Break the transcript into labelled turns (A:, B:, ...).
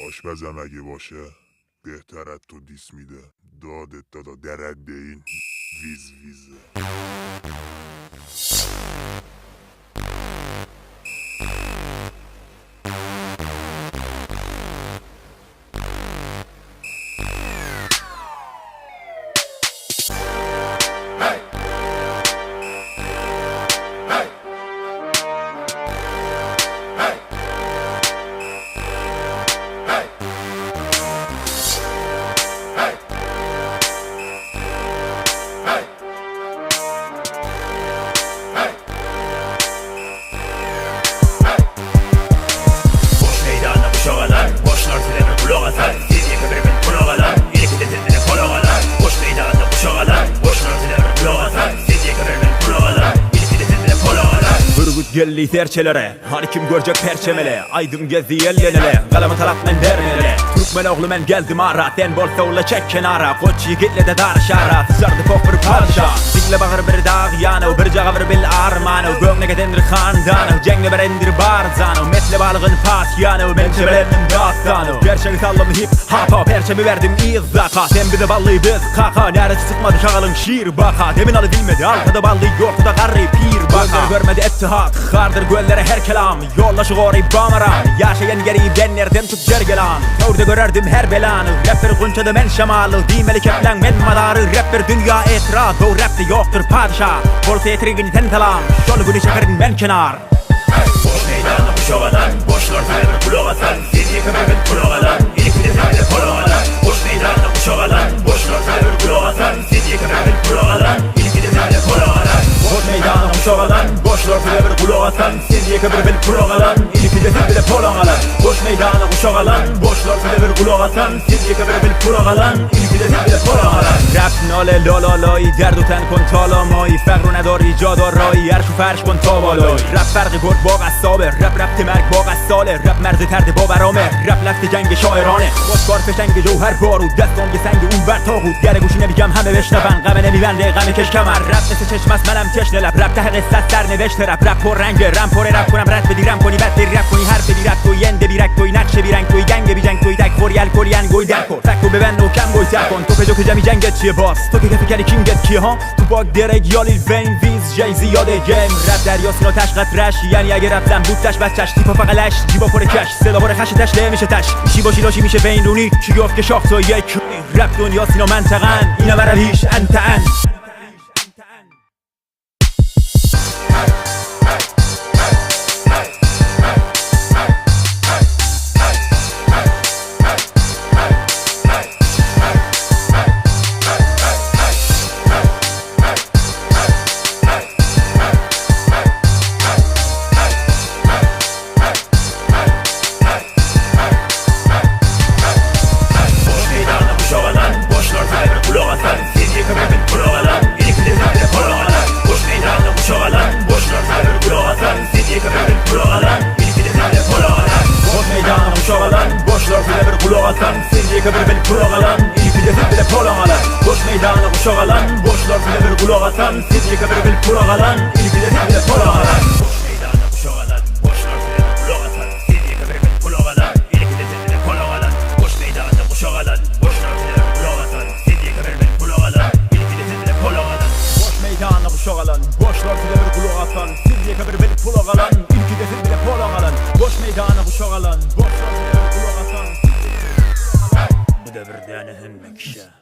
A: آشپزمگه باشه بهتره تو دیس میده دادت دادا درد این ویز ویزه.
B: Gelli terçelere hani kim görecek perçemele aydın gezi ellenele kalama taraf men dermele Türkmen oğlu men geldim ara den bol savla çek kenara koç yigitle de dar şara sırdı kofur padşa dinle bağır bir dağ yana bir cağa bir bil armanı göğne gedendir xandanı cengle berendir barzanı metle balığın pas yanı men çebelendim dastanı gerçek sallım hip hop perçemi verdim izzaka sen bir de ballı biz kaka neresi sıkmadı şağalın şiir baka demin alı bilmedi arkada ballı yortuda garri pir baka görmedi ettihat Kardır göllere her kelam Yollaşı gori bamaram Yaşayan geri ben nereden tut cergelan Tavırda görerdim her belanı Rapper kunçadı men şamalı Dimeli keplen men madarı Rapper dünya etraf O rapte yoktur padişah Bol tetrigini tentelam Şolu günü şekerin men kenar
C: Boş meydana bu şovadan Boşlar süredir kuloğasan Seni köpeğin kuloğalan İlk bir de seni de kuloğalan Boş meydana bu şovadan Boşlar süredir kuloğasan Seni köpeğin kuloğalan İlk bir de seni de kuloğalan Boş meydana bu şovadan Boşlar süredir kuloğasan Seni köpeğin kuloğalan İlk bir de seni de kuloğalan Boş meydana bu şovadan Boşlar süredir kuloğasan Seni köpeğin kuloğalan İlk bir de seni de kuloğalan
B: Rap nole lololoy Derd و تن کن تالامای فقر و ندار ایجاد و رایی عرش و فرش کن تا بالای رپ فرقی برد با قصابه رپ رفت مرگ با قصاله رپ مرز ترد با برامه رپ لفت جنگ شاعرانه باشکار فشنگ جوهر بارود دستان گسنگ اون بر تاغود گره گوشی نمیگم همه بشنون غم نمیبنده غم کش کمر رپ مثل چشم است منم چشن لب رپ ته قصه سر نوشت رپ رپ پر رنگ رم پر رپ کنم رد بدی رم کنی بد رپ کنی حرف بدی رپ توی ینده بیرک توی نقش بیرنگ توی گنگ بی جنگ توی دک خوری الکلی انگوی در کن تکو ببند و کم گوی سر کن تو پجو که جمی جنگت چیه باس تو که فکری کینگت کیه ها تو باگ درگ یالیل وین ویز جی زیاده گیم رپ دریاس اینا تش قطرش یعنی اگه رپ زن بودتش بچش تیپا فقلش جیبا پر کش صدا پر خش تش نمیشه تش ایشی باشی لاشی میشه بین رونی چی گفت که شاخ تو یک رپ دنیاس اینا منطقن اینا مرل هیش انت ان Seni kabir bel kurağalan İyi bir de bile polağalan Boş meydana kuşağalan Boşlar bile bir kulağalan Seni kabir bel kurağalan İyi bir de bile polağalan Boş meydana kuşağalan Boşlar bile bir kulağalan Seni kabir bel kurağalan İyi bir de bile polağalan Boş meydana kuşağalan Boşlar bile bir kulağalan Seni kabir bel kurağalan İyi bir de bile polağalan Boş meydana kuşağalan Boşlar bile bir kulağalan Seni kabir bel kurağalan İyi bir de bile polağalan Boş meydana kuşağalan Boşlar bile bir kulağalan Bu devirde yani hünmek işe